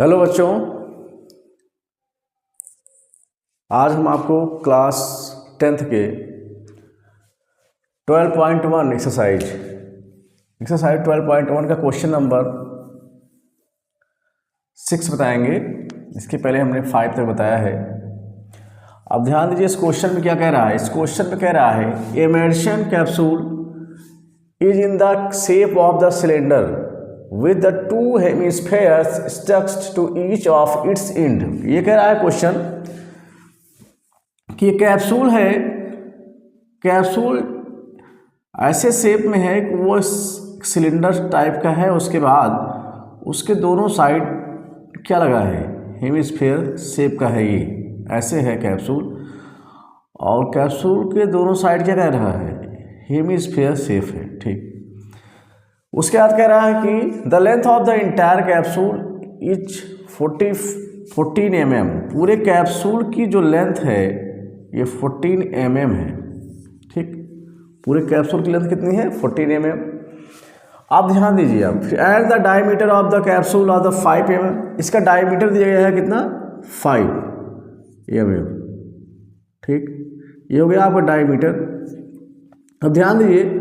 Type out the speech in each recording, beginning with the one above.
Hello बच्चों, आज हम आपको क्लास 10th के 12.1 एक्सरसाइज 12.1 का क्वेश्चन नंबर 6 बताएंगे। इसके पहले हमने 5 तक बताया है। अब ध्यान दीजिए, इस क्वेश्चन में क्या कह रहा है। इस क्वेश्चन में कह रहा है a medicine capsule is in the shape of the cylinder with the two hemispheres stuck to each of its end। ये कह रहा है क्वेश्चन कि कैप्सूल है, कैप्सूल ऐसे शेप में है कि वो सिलेंडर टाइप का है। उसके बाद उसके दोनों साइड क्या लगा है, हेमिस्फेयर शेप का है। ये ऐसे है कैप्सूल, और कैप्सूल के दोनों साइड क्या कह रहा है, हेमिस्फेयर शेप है। ठीक, उसके बाद कह रहा है कि the length of the entire capsule is 14 mm। पूरे कैप्सूल की जो लेंथ है ये 14 mm है। ठीक, पूरे कैप्सूल की लेंथ कितनी है, 14 mm। आप ध्यान दीजिए, आप and the diameter of the capsule of the 5 mm। इसका डायमीटर दिया गया है कितना, 5 mm। ठीक, ये हो गया आपका डायमीटर। अब ध्यान दीजिए,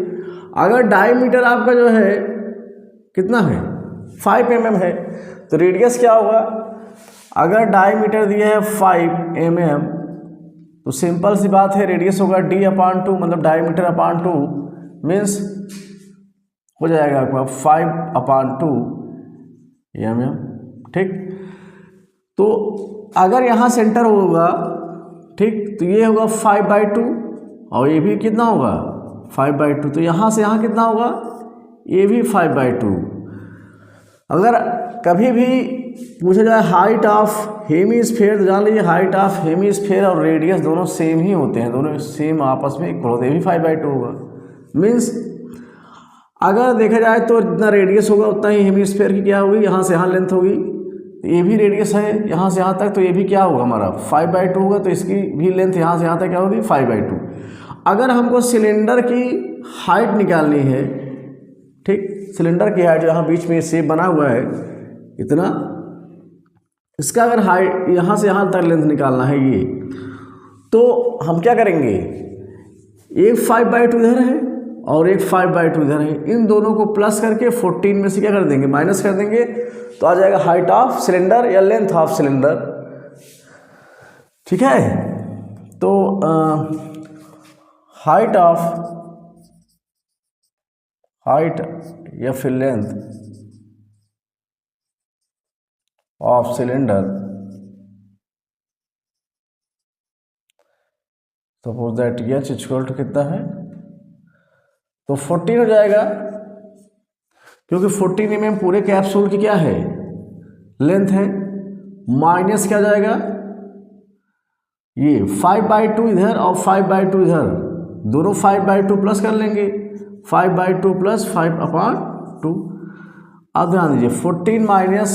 अगर डायमीटर आपका जो है कितना है, 5 mm है, तो रेडियस क्या होगा। अगर डायमीटर दिया है 5 mm तो सिंपल सी बात है, रेडियस होगा d/2, मतलब डायमीटर अपॉन 2 मीन्स हो जाएगा आपका 5/2 mm। ठीक, तो अगर यहाँ सेंटर होगा, ठीक, तो ये होगा 5/2 और ये भी कितना होगा, 5/2। तो यहाँ से यहाँ कितना होगा, ये भी 5/2। अगर कभी भी पूछा जाए हाइट ऑफ हेमिस्फेयर, तो जान लीजिए हाइट ऑफ हेमिस्फेयर और रेडियस दोनों सेम ही होते हैं, दोनों सेम आपस में इक्वल होते हैं। ये भी 5/2 होगा। मीन्स अगर देखा जाए तो जितना रेडियस होगा उतना ही हेमिस्फेयर की क्या होगी, यहाँ से यहाँ लेंथ होगी। ये भी रेडियस है यहाँ से यहाँ तक, तो ये भी क्या होगा हमारा 5/2 होगा। तो इसकी भी लेंथ यहाँ से यहाँ तक क्या होगी, 5/2। अगर हमको सिलेंडर की हाइट निकालनी है, ठीक, सिलेंडर की हाइट जहाँ बीच में शेप बना हुआ है इतना, इसका अगर हाइट यहाँ से यहाँ तक लेंथ निकालना है ये, तो हम क्या करेंगे, एक 5/2 इधर है और एक 5/2 इधर है, इन दोनों को प्लस करके 14 में से क्या कर देंगे, माइनस कर देंगे, तो आ जाएगा हाइट ऑफ सिलेंडर या लेंथ ऑफ सिलेंडर। ठीक है, तो हाइट या फिर length of cylinder, suppose that H equal to कितना है, तो 14 हो जाएगा, क्योंकि 14 mm पूरे कैप्सूल की क्या है, लेंथ है। माइनस क्या जाएगा, ये 5/2 इधर और 5/2 इधर, दोनों 5/2 प्लस कर लेंगे, 5/2 प्लस 5/2। अब ध्यान दीजिए 14 माइनस,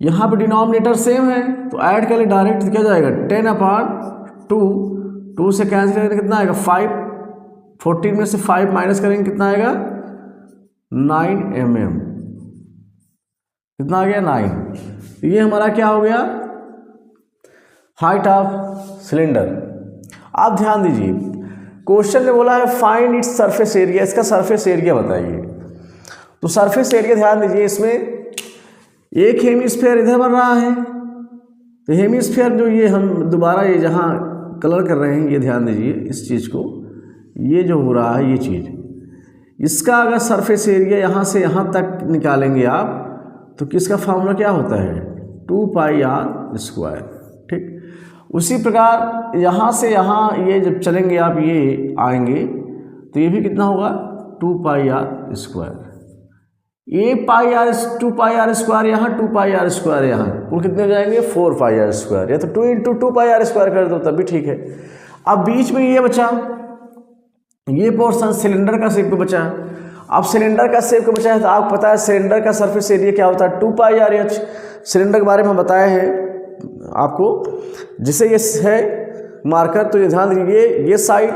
यहाँ पे डिनोमिनेटर सेम है तो ऐड कर ले, डायरेक्ट क्या जाएगा 10/2। 2 से कैंसिल करेंगे कितना आएगा 5, 14 में से 5 माइनस करेंगे कितना आएगा 9 mm। कितना आ गया 9। ये हमारा क्या हो गया, हाइट ऑफ सिलेंडर। आप ध्यान दीजिए, क्वेश्चन ने बोला है फाइंड इट्स सरफेस एरिया, इसका सरफेस एरिया बताइए। तो सरफेस एरिया ध्यान दीजिए, इसमें एक हेमिस्फेयर इधर बन रहा है, तो हेमिस्फेयर जो ये हम दोबारा ये जहाँ कलर कर रहे हैं, ये ध्यान दीजिए इस चीज़ को, ये जो हो रहा है ये चीज़, इसका अगर सरफेस एरिया यहाँ से यहाँ तक निकालेंगे आप, तो किसका फार्मूला क्या होता है, 2πr²। ठीक, उसी प्रकार यहाँ से यहाँ ये जब चलेंगे आप, ये आएंगे तो ये भी कितना होगा 2πr²। ये 2πr² यहाँ, 2πr² यहाँ, कुल कितने हो जाएंगे 4πr², या तो 2 × 2πr² कर दो तब भी ठीक है। अब बीच में ये बचा, ये पोर्शन सिलेंडर का शेप बचा। अब सिलेंडर का शेप बचा है तो आपको पता है सिलेंडर का सरफेस एरिया क्या होता है, 2πr/h। सिलेंडर के बारे में हम बताए हैं आपको, जिसे ये है मार्कर, तो ये ध्यान दीजिए, ये साइड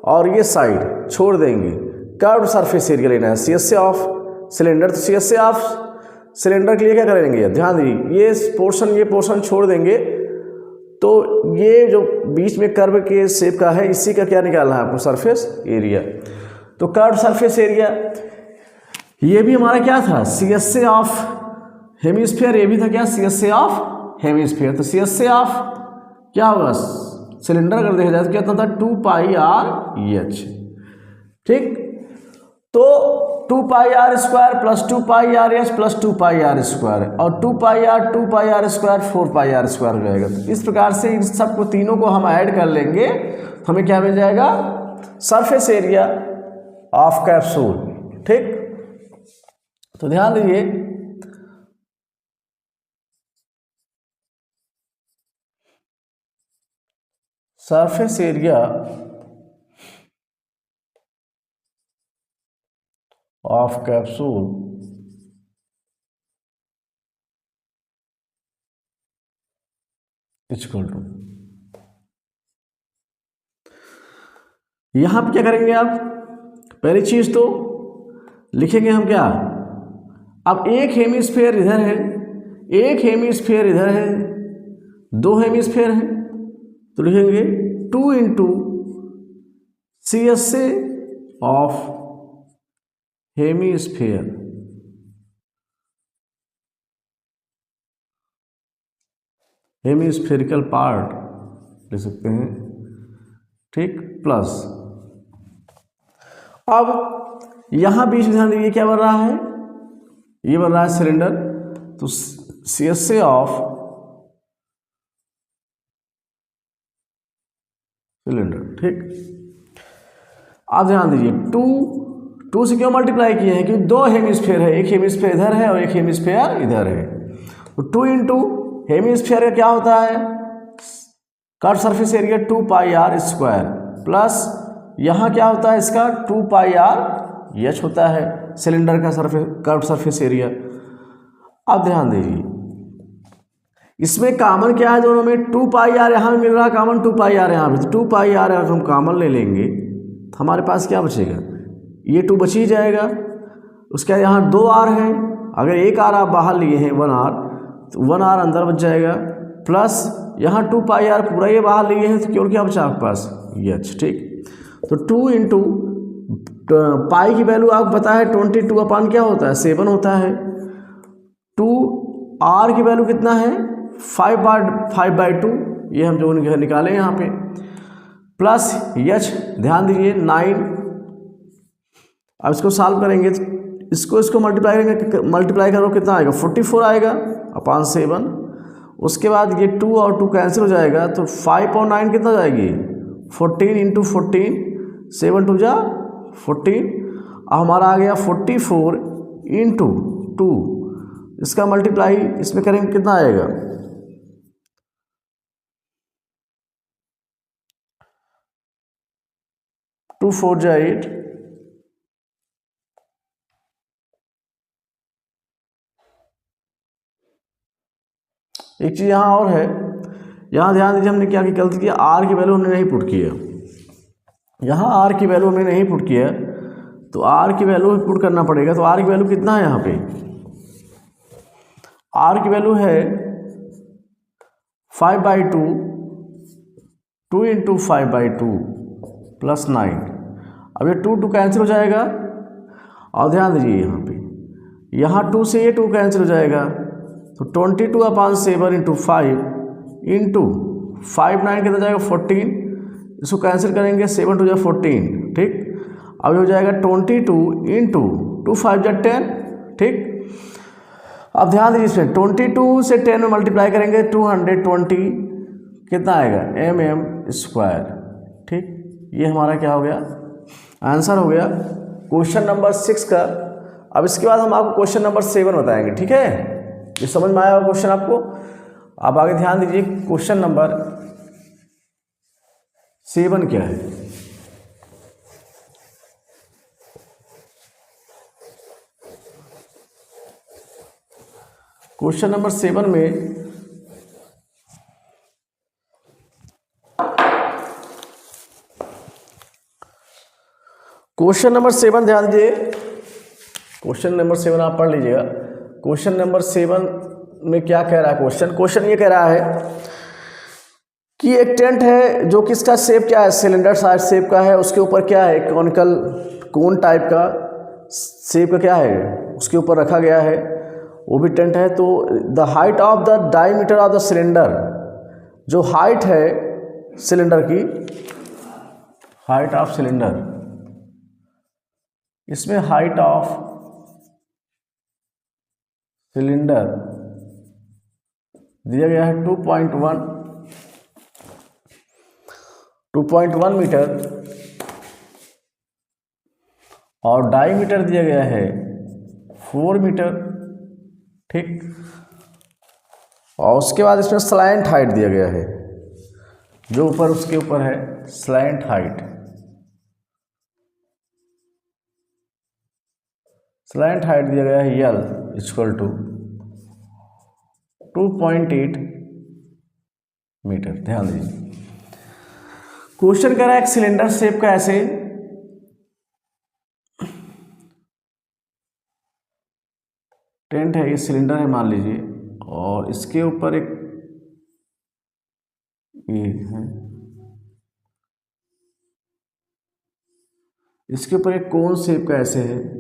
और ये साइड छोड़ देंगे, कर्व्ड सरफेस एरिया लेना है, सी एस ऑफ सिलेंडर। तो सी एस ऑफ सिलेंडर के लिए क्या करेंगे, ध्यान दीजिए, ये पोर्शन छोड़ देंगे तो ये जो बीच में कर्व के शेप का है इसी का क्या निकालना है आपको, सरफेस एरिया। तो कर्व सरफेस एरिया ये भी हमारा क्या था, CSA ऑफ हेमिस्फीयर, ये भी था क्या, CSA ऑफ हेमिस्फीयर। तो CSA ऑफ क्या होगा, सिलेंडर अगर देखा जाए तो क्या होता था 2πr/h, ठीक। तो 2πr² plus 2πr/h plus 2πr² और 2πr² 4πr² हो जाएगा। तो इस प्रकार से इन सबको तीनों को हम ऐड कर लेंगे तो हमें क्या मिल जाएगा, सरफेस एरिया ऑफ कैप्सूल, ठीक। तो ध्यान दीजिए, surface area of capsule equal to, यहां पे क्या करेंगे आप, पहली चीज तो लिखेंगे हम क्या, अब एक हेमिस्फीयर इधर है, एक हेमिस्फीयर इधर है, दो हेमिस्फीयर हैं, तो लिखेंगे 2 into CSA of hemisphere, hemispherical part ले सकते हैं, ठीक, प्लस अब यहां बीच में ध्यान दीजिए क्या बन रहा है, ये बन रहा है सिलेंडर, तो CSA ऑफ सिलेंडर, ठीक। अब ध्यान दीजिए 2 से क्यों मल्टीप्लाई किए हैं, क्योंकि दो हेमिस्फीयर है, एक हेमिस्फीयर इधर है और एक हेमिस्फीयर इधर है, तो 2 इंटू हेमिस्फीयर का क्या होता है, curve surface area 2πr² plus यहाँ क्या होता है इसका 2πr/h होता है सिलेंडर का कर्व सरफेस एरिया। अब ध्यान दीजिए, इसमें कॉमन क्या है दोनों में, 2πr यहाँ भी मिल रहा है कॉमन, 2πr यहाँ भी, तो 2πr अगर हम कॉमन ले लेंगे तो हमारे पास क्या बचेगा, ये 2 बच ही जाएगा, उसके बाद यहाँ 2r है, अगर एक r आप बाहर लिए हैं 1r, तो 1r अंदर बच जाएगा, प्लस यहाँ 2πr पूरा ये बाहर लिए हैं तो केवल क्या बचा आपके पास, h, ठीक। तो 2 इंटू पाई की वैल्यू आपको पता है 22 अपान क्या होता है, 7 होता है, 2r की वैल्यू कितना है 5/2, ये हम जो निकाले यहाँ पे, प्लस h ध्यान दीजिए 9। अब इसको सॉल्व करेंगे तो इसको मल्टीप्लाई करो कितना आएगा, 44 आएगा अपान 7। उसके बाद ये 2 और 2 कैंसिल हो जाएगा, तो 5 और 9 कितना जाएगी, 14 इंटू 14, 7 2 जा 14, अब हमारा आ गया 44 इंटू 2, इसका मल्टीप्लाई इसमें करेंगे कितना आएगा, 2 4 जा 8, एक चीज़ यहाँ और है, यहाँ ध्यान दीजिए हमने क्या गलती किया, r की वैल्यू हमने नहीं पुट किया, यहाँ r की वैल्यू हमने नहीं पुट किया, तो r की वैल्यू पुट करना पड़ेगा। तो r की वैल्यू कितना है यहाँ पे, r की वैल्यू है 5/2, 2 इंटू 5/2 प्लस 9, अब ये 2 कैंसिल हो जाएगा, और ध्यान दीजिए यहाँ 2 से ये 2 कैंसिल हो जाएगा, तो 22 अपान 7 इंटू 5 इंटू 5 9 कितना जाएगा 14, इसको कैंसिल करेंगे 7 2 जा 14, ठीक। अब ये हो जाएगा 22 इंटू 2 5 जा 10, ठीक। अब ध्यान दीजिए इसमें 22 से 10 में मल्टीप्लाई करेंगे 220 कितना आएगा mm², ठीक। ये हमारा क्या हो गया, आंसर हो गया क्वेश्चन नंबर 6 का। अब इसके बाद हम आपको क्वेश्चन नंबर 7 बताएंगे, ठीक है। ये समझ में आया क्वेश्चन आपको। अब आगे ध्यान दीजिए क्वेश्चन नंबर 7 क्या है। क्वेश्चन नंबर 7 में ध्यान दीजिए, क्वेश्चन नंबर 7 आप पढ़ लीजिएगा। क्वेश्चन नंबर 7 में क्या कह रहा है क्वेश्चन ये कह रहा है कि एक टेंट है जो कि इसका शेप क्या है, सिलेंडर साइज शेप का है, उसके ऊपर क्या है, कॉनिकल कोन टाइप का शेप का क्या है उसके ऊपर रखा गया है, वो भी टेंट है। तो the height of the diameter of the cylinder, जो हाइट है सिलेंडर की, हाइट ऑफ सिलेंडर, इसमें हाइट ऑफ सिलेंडर दिया गया है 2.1 मीटर और डायमीटर दिया गया है 4 मीटर, ठीक। और उसके बाद इसमें स्लैंट हाइट दिया गया है, जो ऊपर उसके ऊपर है स्लैंट हाइट। स्लैंट हाइट दिया गया है यल इक्वल टू 2.8 मीटर। ध्यान दीजिए क्वेश्चन कह रहा है एक सिलेंडर शेप का ऐसे टेंट है, ये सिलेंडर है मान लीजिए, और इसके ऊपर एक ये है, इसके ऊपर एक कोन शेप का ऐसे है,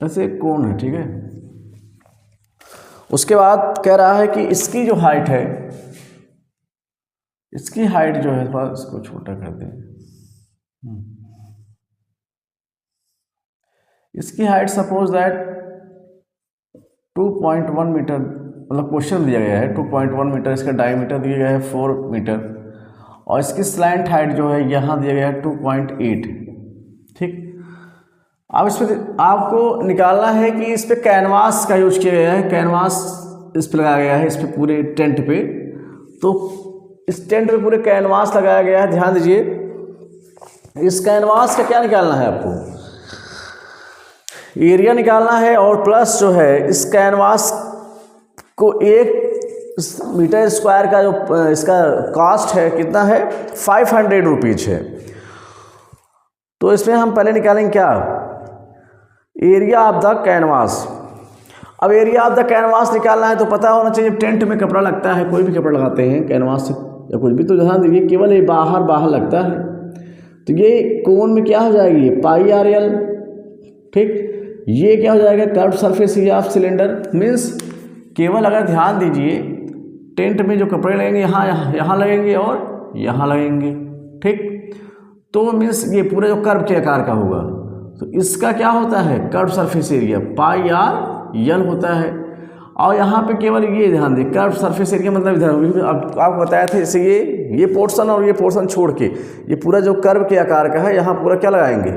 ऐसे एक कोन है, ठीक है। उसके बाद कह रहा है कि इसकी जो हाइट है, इसकी हाइट जो है, थोड़ा इसको छोटा कर दें, इसकी हाइट सपोज दैट 2.1 मीटर, मतलब क्वेश्चन दिया गया है 2.1 मीटर, इसका डायमीटर दिया गया है 4 मीटर, और इसकी स्लैंट हाइट जो है यहाँ दिया गया है 2.8, ठीक। अब इस पर आपको निकालना है कि इस पे कैनवास का यूज किया गया है, कैनवास इस पे लगाया गया है, इस पे पूरे टेंट पे। तो इस टेंट पे पूरे कैनवास लगाया गया है। ध्यान दीजिए इस कैनवास का क्या निकालना है, आपको एरिया निकालना है, और प्लस जो है इस कैनवास को 1 मीटर स्क्वायर का जो इसका कॉस्ट है कितना है, 500 रुपीज है। तो इसमें हम पहले निकालेंगे क्या, एरिया ऑफ द कैनवास। अब एरिया ऑफ द कैनवास निकालना है तो पता होना चाहिए टेंट में कपड़ा लगता है, कोई भी कपड़ा लगाते हैं कैनवास से या कुछ भी, तो ध्यान दीजिए केवल ये बाहर लगता है। तो ये कोन में क्या हो जाएगी, पाई आर एल, ठीक। ये क्या हो जाएगा, curve surface area of cylinder, means केवल अगर ध्यान दीजिए टेंट में जो कपड़े लगेंगे यहाँ लगेंगे और यहाँ लगेंगे, ठीक। तो मीन्स ये पूरा जो कर्व के आकार का होगा, तो इसका क्या होता है, curve surface area pi r l होता है। और यहाँ पे केवल ये ध्यान दें, कर्व सरफेस एरिया मतलब इधर अब आपको बताया था, जैसे ये पोर्शन और ये पोर्शन छोड़ के ये पूरा जो कर्व के आकार का है, यहाँ पूरा क्या लगाएंगे,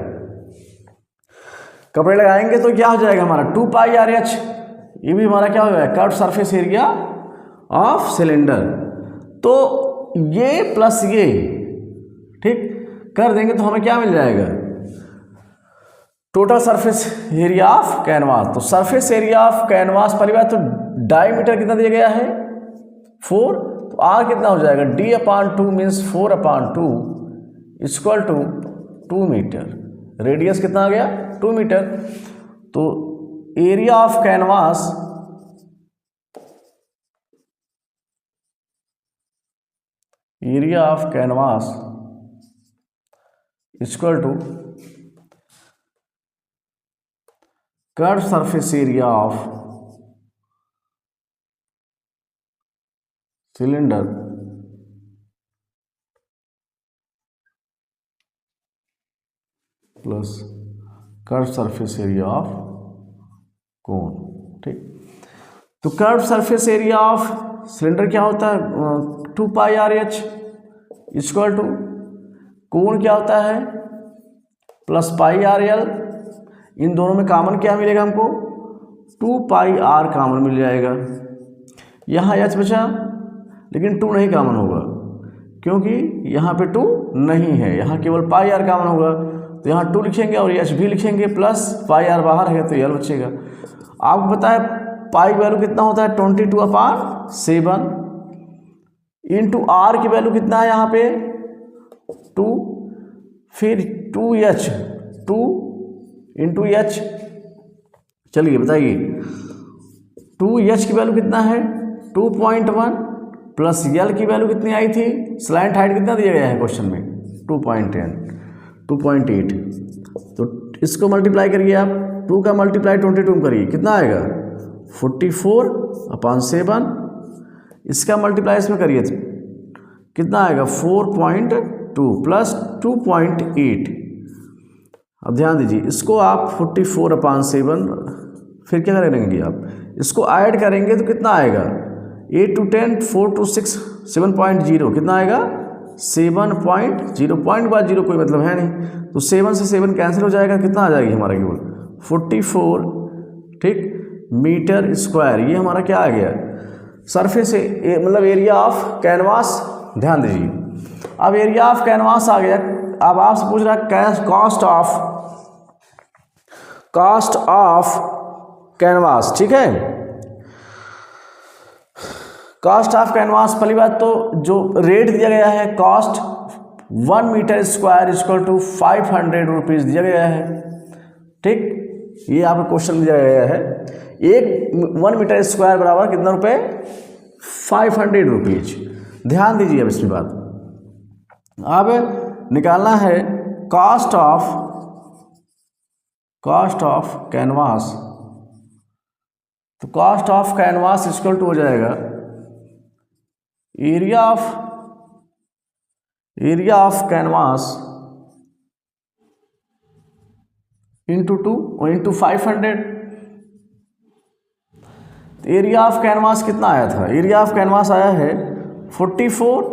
कपड़े लगाएंगे, तो क्या हो जाएगा हमारा 2 पाई आर एच। ये भी हमारा क्या हो जाएगा, curve surface area of cylinder. तो ये प्लस ये, ठीक, कर देंगे तो हमें क्या मिल जाएगा, total surface area of canvas. तो सरफेस एरिया ऑफ कैनवास पहली बात तो डायमीटर कितना दिया गया है 4, तो आर कितना हो जाएगा, d/2 मीन्स 4/2 इक्वल टू 2 मीटर। रेडियस कितना आ गया 2 मीटर। तो area of canvas equal to curve surface area of cylinder plus curve surface area of cone, ठीक। तो curve surface area of cylinder क्या होता है 2 pi R H equal to cone क्या होता है प्लस पाई आर एल। इन दोनों में कॉमन क्या मिलेगा हमको, 2πr कॉमन मिल जाएगा। यहाँ h बचा, लेकिन 2 नहीं कॉमन होगा क्योंकि यहाँ पे 2 नहीं है, यहाँ केवल πr कॉमन होगा। तो यहाँ 2 लिखेंगे और h भी लिखेंगे, प्लस πr बाहर है तो l बचेगा। आपको पता है पाई वैल्यू कितना होता है, 22/7 इंटू r की वैल्यू कितना है यहाँ पे 2, फिर 2h 2 इंटू h, चलिए बताइए 2h की वैल्यू कितना है 2.1 प्लस l की वैल्यू कितनी आई थी, स्लैंट हाइट कितना दिया गया है क्वेश्चन में 2.8, तो इसको मल्टीप्लाई करिए आप, 2 का मल्टीप्लाई 22 करिए, कितना आएगा 44/7, इसका मल्टीप्लाई इसमें करिए तो कितना आएगा 4.2 प्लस 2.8। अब ध्यान दीजिए, इसको आप 44/7 फिर क्या करेंगे आप, इसको ऐड करेंगे तो कितना आएगा 8 to 10 4 to 6 7.0, कितना आएगा 7.0, पॉइंट बाद 0 कोई मतलब है नहीं, तो 7 से 7 कैंसिल हो जाएगा, कितना आ जाएगी हमारा केवल 44 ठीक मीटर स्क्वायर। ये हमारा क्या आ गया सरफेस मतलब एरिया ऑफ कैनवास। ध्यान दीजिए, अब एरिया ऑफ कैनवास आ गया। अब आपसे पूछ रहा है कॉस्ट ऑफ कैनवास, ठीक है। कॉस्ट ऑफ कैनवास पहली बात तो जो रेट दिया गया है, cost 1 metre square equal to 500 rupees दिया गया है, ठीक। ये यहाँ पर क्वेश्चन दिया गया है, 1 मीटर स्क्वायर बराबर कितना रुपए 500 रुपीज। ध्यान दीजिए अब इसकी बात, अब निकालना है कॉस्ट ऑफ कैनवास। तो cost of canvas equal to हो जाएगा एरिया ऑफ कैनवास इंटू 2 और इंटू 500। एरिया ऑफ कैनवास कितना आया था, एरिया ऑफ कैनवास आया है 44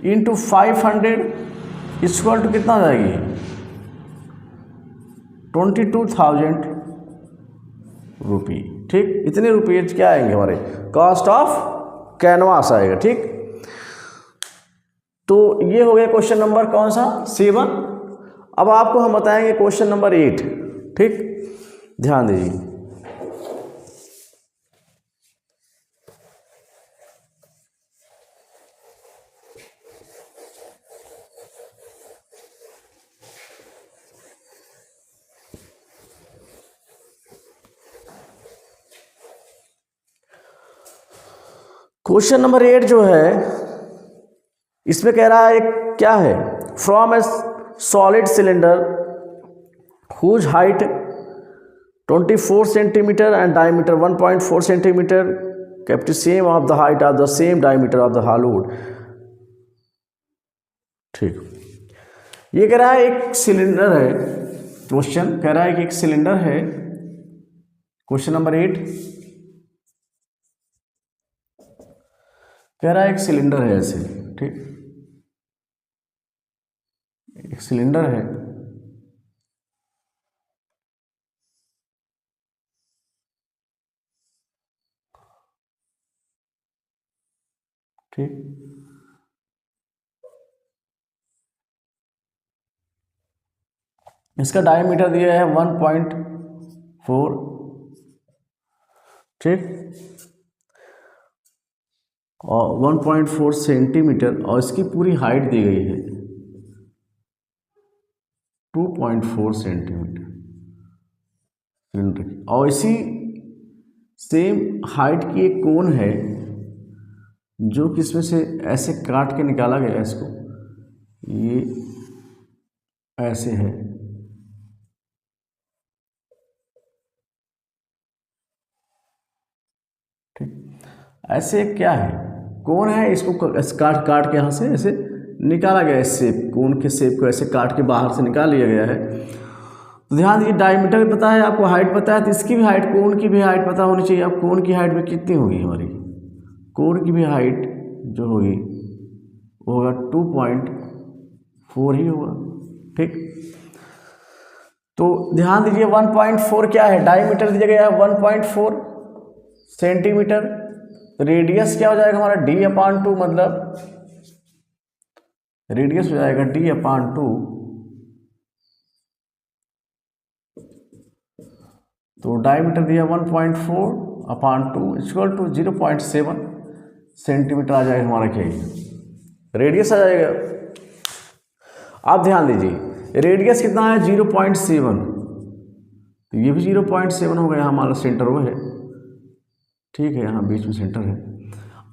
इंटू 500 इक्वल टू कितना आ जाएगी 22,000 रुपये, ठीक। इतने रुपये क्या आएंगे हमारे कॉस्ट ऑफ कैनवास आएगा, ठीक। तो ये हो गया क्वेश्चन नंबर कौन सा 7। अब आपको हम बताएंगे क्वेश्चन नंबर 8, ठीक। ध्यान दीजिए, क्वेश्चन नंबर 8 जो है इसमें कह रहा है क्या है, from a solid cylinder whose height 24 centimetre and diameter 1.4 centimetre kept same of the height of the same diameter of the hollow wood, ठीक। ये कह रहा है एक सिलेंडर है, क्वेश्चन कह रहा है कि एक सिलेंडर है, क्वेश्चन नंबर 8 कह रहा है एक सिलेंडर है ऐसे, ठीक। एक सिलेंडर है, ठीक। इसका डायमीटर दिया है 1.4, ठीक, और 1.4 सेंटीमीटर, और इसकी पूरी हाइट दी गई है 2.4 सेंटीमीटर सिलेंडर की, और इसी सेम हाइट की एक कोन है जो कि इसमें से ऐसे काट के निकाला गया है, इसको ये ऐसे है, ठीक। ऐसे क्या है, कोन है, इसको काट के यहाँ से ऐसे निकाला गया है, शेप कोन के शेप को ऐसे काट के बाहर से निकाल लिया गया है। तो ध्यान दीजिए, डायमीटर भी पता है आपको, हाइट पता है, तो इसकी भी हाइट, कोन की भी हाइट पता होनी चाहिए। अब कोन की हाइट में कितनी होगी हमारी, कोन की भी हाइट जो होगी वो होगा 2.4 ही होगा, ठीक। तो ध्यान दीजिए 1.4 क्या है, डायमीटर दिया गया है 1.4 सेंटीमीटर, रेडियस क्या हो जाएगा हमारा d/2, मतलब रेडियस हो जाएगा d/2, तो डायमीटर दिया 1.4/2 इक्वल टू 0.7 सेंटीमीटर आ जाएगा हमारा, क्या रेडियस आ जाएगा। आप ध्यान दीजिए रेडियस कितना है 0.7, तो ये भी 0.7 हो गया, हमारा सेंटर वो है, ठीक है, यहाँ बीच में सेंटर है।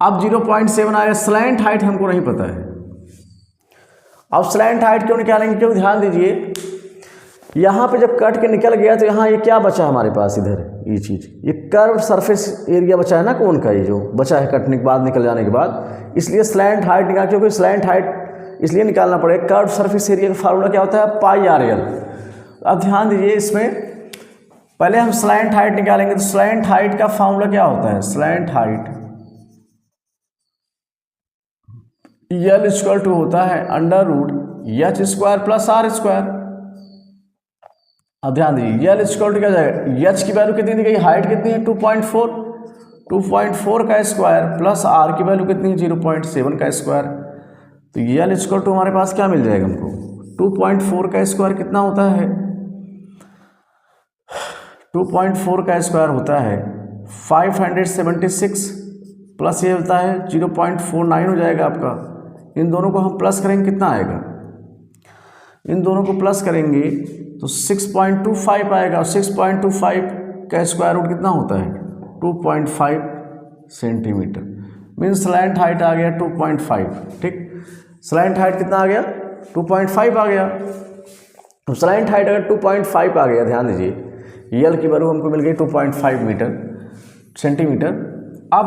अब 0.7 आया, स्लैंट हाइट हमको नहीं पता है। अब स्लैंट हाइट क्यों निकालेंगे, क्यों, ध्यान दीजिए यहाँ पे जब कट के निकल गया तो यहाँ ये क्या बचा हमारे पास, इधर ये चीज़, ये कर्व सरफेस एरिया बचा है ना कोन का, ये जो बचा है कटने के बाद, निकल जाने के बाद, इसलिए स्लैंट हाइट निकाल, क्योंकि स्लैंट हाइट इसलिए निकालना पड़ेगा, कर्व सरफेस एरिया का फार्मूला क्या होता है πr/l। अब ध्यान दीजिए इसमें पहले हम स्लैंट हाइट निकालेंगे, तो स्लैंट हाइट का फार्मूला क्या होता है, slant height l equal to होता है √h² + r²। अब ध्यान दीजिए l इक्वल टू क्या जाएगा, h की वैल्यू कितनी दी गई, हाइट कितनी है 2.4 का स्क्वायर प्लस r की वैल्यू कितनी है 0.7 का स्क्वायर, तो l इक्वल टू हमारे पास क्या मिल जाएगा हमको, 2.4 का स्क्वायर कितना होता है, 2.4 का स्क्वायर होता है 576 प्लस ये होता है 0.49 हो जाएगा आपका। इन दोनों को हम प्लस करेंगे कितना आएगा, इन दोनों को प्लस करेंगे तो 6.25 आएगा, और 6.25 का स्क्वायर रूट कितना होता है 2.5 सेंटीमीटर, मीन्स स्लैंट हाइट आ गया 2.5, ठीक, स्लैंट हाइट कितना आ गया 2.5 आ गया। तो स्लैंट हाइट अगर 2.5 आ गया, ध्यान दीजिए यल की वैल्यू हमको मिल गई 2.5 सेंटीमीटर। अब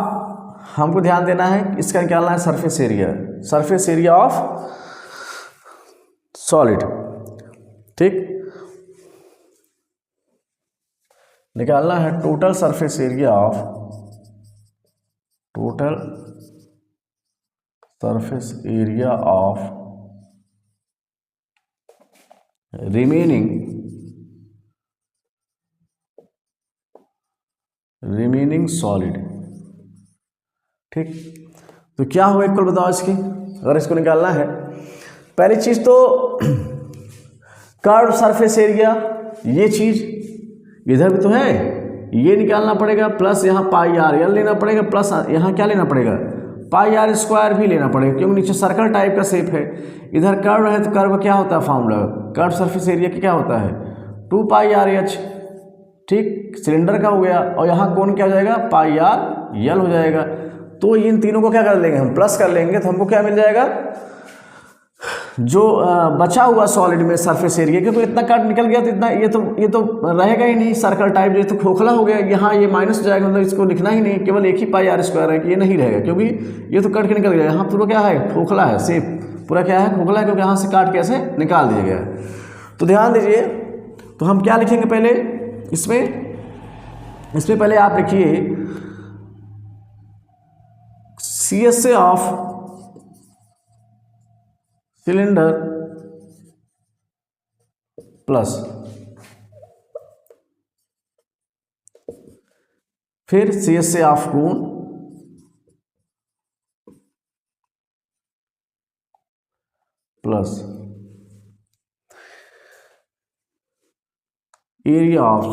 हमको ध्यान देना है, इसका निकालना है सरफेस एरिया ऑफ सॉलिड, ठीक, निकालना है total surface area of remaining solid, ठीक। तो क्या होगा इक्वल, बताओ इसकी, अगर इसको निकालना है, पहली चीज तो कर्व सरफेस एरिया, ये चीज इधर भी तो है, ये निकालना पड़ेगा, प्लस यहाँ πr/l लेना पड़ेगा, प्लस यहाँ क्या लेना पड़ेगा πr² भी लेना पड़ेगा, क्योंकि नीचे सर्कल टाइप का शेप है, इधर कर्व है, तो कर्व क्या होता है फार्मूला, कर्व सरफेस एरिया की क्या होता है 2πr/h, ठीक, सिलेंडर का हो गया, और यहाँ कोण क्या हो जाएगा πr/l हो जाएगा। तो इन तीनों को क्या कर लेंगे हम, प्लस कर लेंगे, तो हमको क्या मिल जाएगा, जो बचा हुआ सॉलिड में सरफेस एरिया, क्योंकि इतना कट निकल गया तो इतना ये तो रहेगा ही नहीं, सर्कल टाइप जो तो खोखला हो गया, यहाँ ये माइनस हो जाएगा, मतलब इसको लिखना ही नहीं, केवल एक ही πr² है कि ये नहीं रहेगा, क्योंकि ये तो कट के निकल गया, यहाँ पूरा क्या है खोखला है, शेप पूरा क्या है खोखला है, क्योंकि यहाँ से काट के ऐसे निकाल दिया गया है। तो ध्यान दीजिए, तो हम क्या लिखेंगे पहले, इसमें पहले आप लिखिए CSA ऑफ सिलेंडर प्लस, फिर CSA of cone plus area of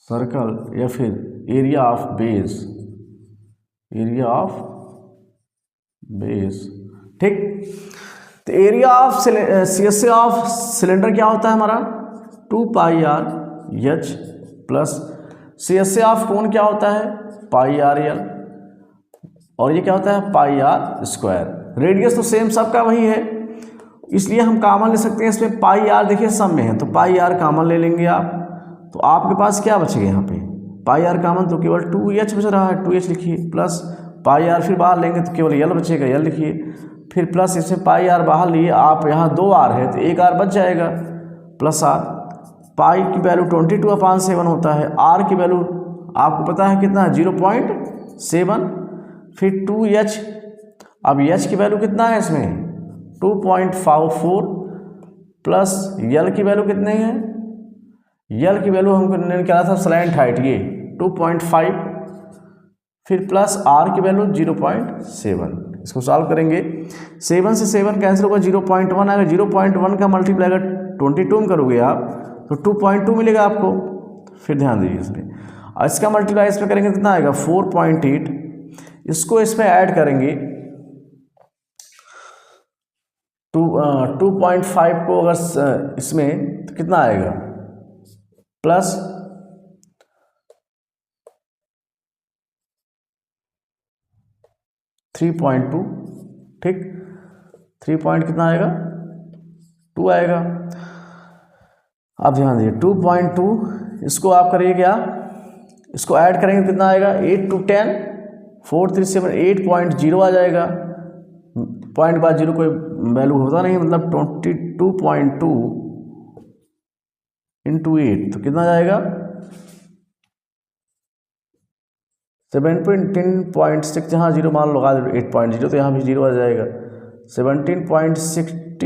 circle या फिर एरिया ऑफ बेस, ठीक। तो area of CSA of cylinder क्या होता है हमारा 2πr/h plus CSA of cone क्या होता है πr/l, और ये क्या होता है πr²। रेडियस तो सेम सबका वही है, इसलिए हम कॉमन ले सकते हैं इसमें πr, देखिए सब में है तो πr कॉमन ले लेंगे आप, तो आपके पास क्या बचेगा यहाँ पे πr कॉमन, तो केवल 2h बच रहा है, 2h लिखिए, प्लस πr फिर बाहर लेंगे तो केवल l बचेगा, l लिखिए, फिर प्लस इसमें πr बाहर लिए आप, यहाँ 2r है तो एक r बच जाएगा, प्लस r, पाई की वैल्यू 22/7 होता है, r की वैल्यू आपको पता है कितना है 0.7, फिर 2h, अब h की वैल्यू कितना है इसमें 2.54 प्लस यल की वैल्यू कितनी है, यल की वैल्यू हमको निकाला था स्लैंट हाइट ये 2.5, फिर प्लस आर की वैल्यू 0.7। इसको सॉल्व करेंगे, 7 से 7 कैंसिल होगा, 0.1 आएगा, 0.1 का मल्टीप्लाई अगर 22 में करोगे आप तो 2.2 मिलेगा आपको। फिर ध्यान दीजिए इसमें, और इसका मल्टीप्लाई इसमें करेंगे कितना आएगा 4.8, इसको इसमें ऐड करेंगे 2.5 को अगर इसमें तो कितना आएगा प्लस 3.2, ठीक 3 पॉइंट कितना आएगा 2 आएगा। अब ध्यान दीजिए 2.2 इसको आप करिए क्या, इसको ऐड करेंगे कितना आएगा 8 to 10 4 3 7 8.0 आ जाएगा। पॉइंट बाद जीरो कोई वैल्यू होता नहीं, मतलब 22.2 इंटू 8 तो कितना जाएगा 17.6, जहाँ जीरो मान लो 8.0 तो यहाँ भी जीरो आ जाएगा। 17.60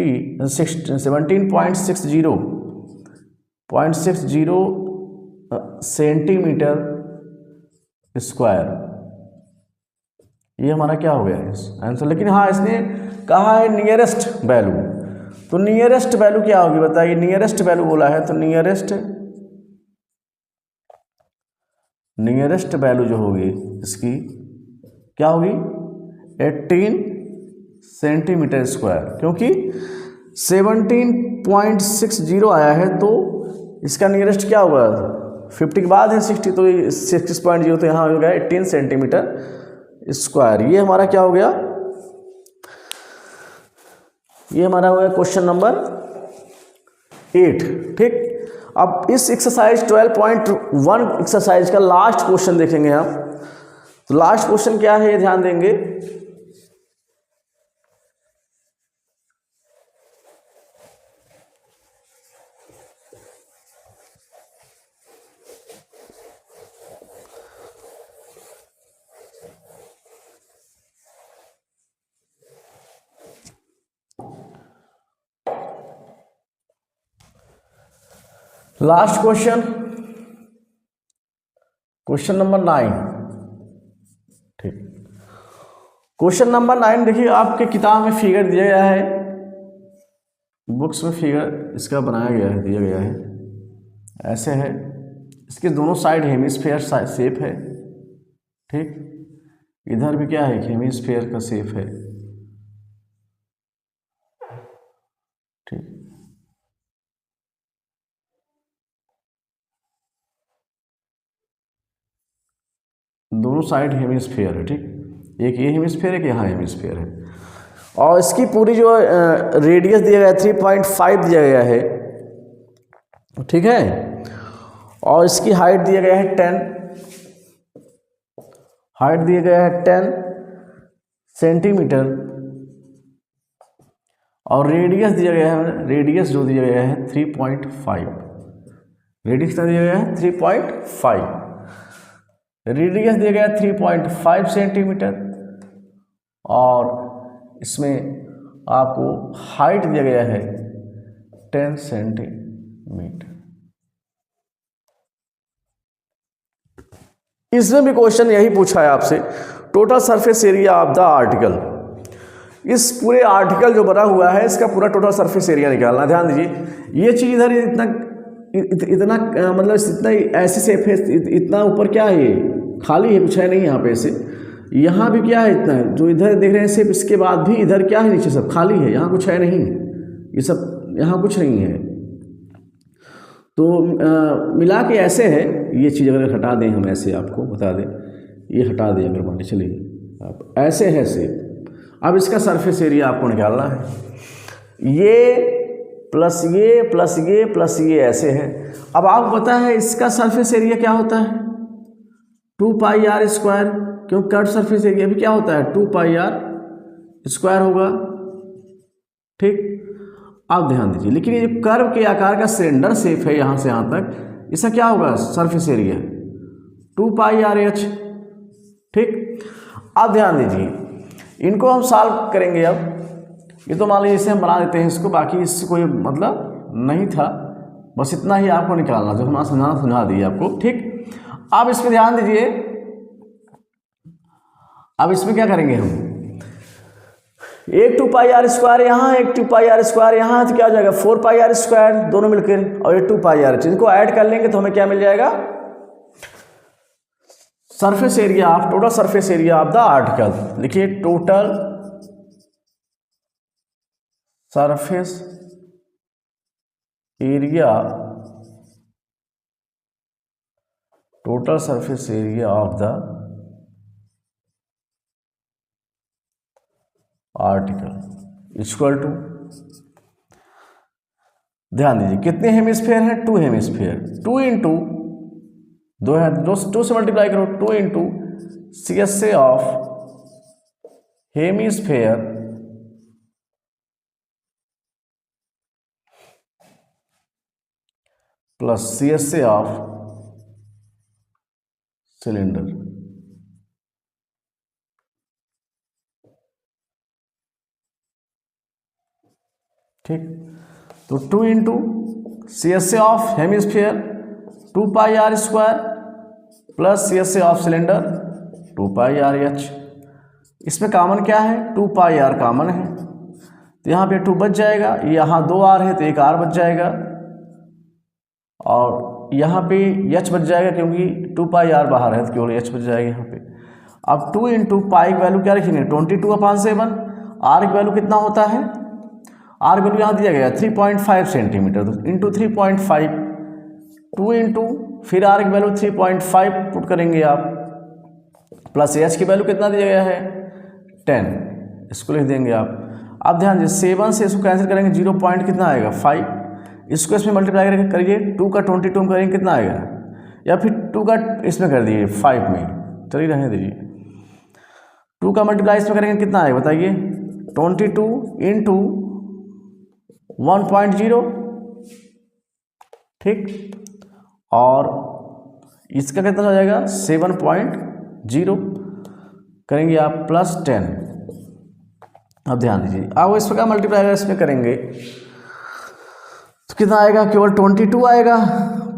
सेंटीमीटर स्क्वायर, ये हमारा क्या हो गया आंसर। लेकिन हाँ इसने कहा है नियरेस्ट वैल्यू, तो नियरेस्ट वैल्यू क्या होगी बताइए, नियरेस्ट वैल्यू बोला है तो नियरेस्ट वैल्यू जो होगी इसकी क्या होगी 18 सेंटीमीटर स्क्वायर, क्योंकि 17.60 आया है तो इसका नियरेस्ट क्या होगा 50 के बाद है 60, तो 60.0 तो यहाँ हो गया 18 सेंटीमीटर स्क्वायर। ये हमारा क्या हो गया, ये हमारा हो गया क्वेश्चन नंबर 8, ठीक। अब इस एक्सरसाइज 12.1 एक्सरसाइज का लास्ट क्वेश्चन देखेंगे हम। तो लास्ट क्वेश्चन क्या है ये ध्यान देंगे, लास्ट क्वेश्चन नंबर 9, ठीक। क्वेश्चन नंबर 9 देखिए, आपके किताब में फिगर दिया गया है, बुक्स में फिगर इसका बनाया गया है, दिया गया है, ऐसे है। इसके दोनों साइड हेमिस्फेयर शेप है, ठीक। इधर भी क्या है हेमिस्फेयर का शेप है, ठीक। दोनों साइड हेमिस्फेयर है, ठीक। एक ये हेमिस्फेयर है कि यहाँ हेमिस्फेयर है, और इसकी पूरी जो रेडियस दिया गया है 3.5 दिया गया है, ठीक है। और इसकी हाइट दिया गया है 10, हाइट दिया गया है 10 सेंटीमीटर, और रेडियस दिया गया है, रेडियस जो दिया गया है 3.5, रेडियस कितना दिया गया है 3.5, रेडियस दिया गया 3.5 सेंटीमीटर, और इसमें आपको हाइट दिया गया है 10 सेंटीमीटर। इसमें भी क्वेश्चन यही पूछा है आपसे, total surface area of the article. इस पूरे आर्टिकल जो बना हुआ है इसका पूरा टोटल सरफेस एरिया निकालना। ध्यान दीजिए, ये चीज़ इधर इतना मतलब इतना ऐसे शेप है, इतना ऊपर क्या है ये खाली है, कुछ है नहीं यहाँ पे ऐसे। यहाँ भी क्या है इतना है, जो इधर देख रहे हैं शेप, इसके बाद भी इधर क्या है नीचे सब खाली है, यहाँ कुछ है नहीं, ये सब यहाँ कुछ नहीं है। तो मिला के ऐसे है, ये चीज़ अगर हटा दें हम, ऐसे आपको बता दें, ये हटा दें अगर मान के चलिए आप, ऐसे है शेप। अब इसका सरफेस एरिया आपको निकालना है, ये प्लस ये प्लस ये प्लस ये ऐसे है। अब आपको पता है इसका सरफेस एरिया क्या होता है 2πr स्क्वायर, क्यों कर्व सरफेस एरिया भी क्या होता है 2πr स्क्वायर होगा, ठीक। अब ध्यान दीजिए, लेकिन ये जो कर्व के आकार का सिलेंडर शेप है यहाँ से यहाँ तक, इसका क्या होगा सरफेस एरिया 2πrh, ठीक। अब ध्यान दीजिए, इनको हम सॉल्व करेंगे। अब ये तो मान लीजिए इसे हम बना देते हैं इसको, बाकी इससे कोई मतलब नहीं था, बस इतना ही आपको निकालना, जो हमारा समझा दिए आपको। ठीक, अब इसमें ध्यान दीजिए, अब इसमें क्या करेंगे हम, एक 2 पाई आर स्क्वायर यहाँ, एक 2 पाई आर स्क्वायर यहाँ, तो क्या हो जाएगा 4 पाई आर स्क्वायर दोनों मिलकर, और ये 2 पाई आर, इनको ऐड कर लेंगे तो हमें क्या मिल जाएगा, surface area of, total surface area of the article. लिखिए total surface area, total surface area of the article equal to, ध्यान दीजिए कितने हेमिस्फीयर हैं, 2 हेमिस्फीयर, 2 इंटू 2 है, 2 से मल्टीप्लाई करो, 2 into CSA of hemisphere plus CSA of cylinder. ठीक, तो 2 into CSA of hemisphere 2 pi R square plus CSA of cylinder 2 pi R H. इसमें कॉमन क्या है, 2 पाई आर कॉमन है, तो यहाँ पे 2 बच जाएगा, यहाँ 2 आर है तो एक आर बच जाएगा, और यहाँ पे एच बच जाएगा क्योंकि 2 पाई आर बाहर है तो केवल एच बच जाएगा यहाँ पे। अब 2 इंटू पाई की वैल्यू क्या रखेंगे, 22/7, आर की वैल्यू कितना होता है, आर वैल्यू यहाँ दिया गया 3.5 सेंटीमीटर, तो इंटू 3.5, 2 इंटू फिर आर की वैल्यू 3.5 पुट करेंगे आप, प्लस एच की वैल्यू कितना दिया गया है 10, इसको लिख देंगे आप। अब ध्यान दीजिए 7 से इसको कैंसिल करेंगे, 0 पॉइंट कितना आएगा 5, इसको इसमें मल्टीप्लाई करके करिए, 2 का 22 में करेंगे कितना आएगा, या फिर 2 का इसमें कर दिए 5 में, चलिए रहने दीजिए, 2 का मल्टीप्लाई इसमें करेंगे कितना आएगा बताइए, 22 इंटू 1.0, ठीक, और इसका कितना हो जाएगा 7.0 करेंगे आप प्लस 10। अब ध्यान दीजिए, अब इस प्रकार मल्टीप्लाई अगर इसमें करेंगे तो कितना आएगा, केवल 22 आएगा,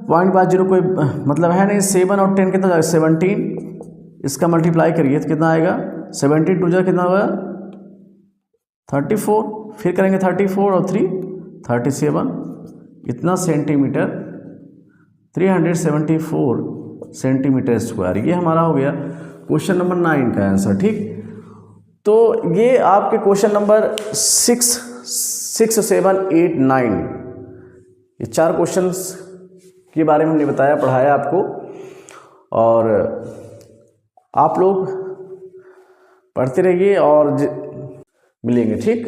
पॉइंट बाद 0 कोई मतलब है नहीं, 7 और 10 कितना जाएगा 17, इसका मल्टीप्लाई करिए तो कितना आएगा 17 2 जा कितना होगा 34, फिर करेंगे 34 और 3 37, इतना सेंटीमीटर 374 सेंटीमीटर स्क्वायर। ये हमारा हो गया क्वेश्चन नंबर 9 का आंसर। ठीक, तो ये आपके क्वेश्चन नंबर 6, 7, 8, 9 ये 4 क्वेश्चंस के बारे में हमने बताया, पढ़ाया आपको, और आप लोग पढ़ते रहिए और मिलेंगे। ठीक।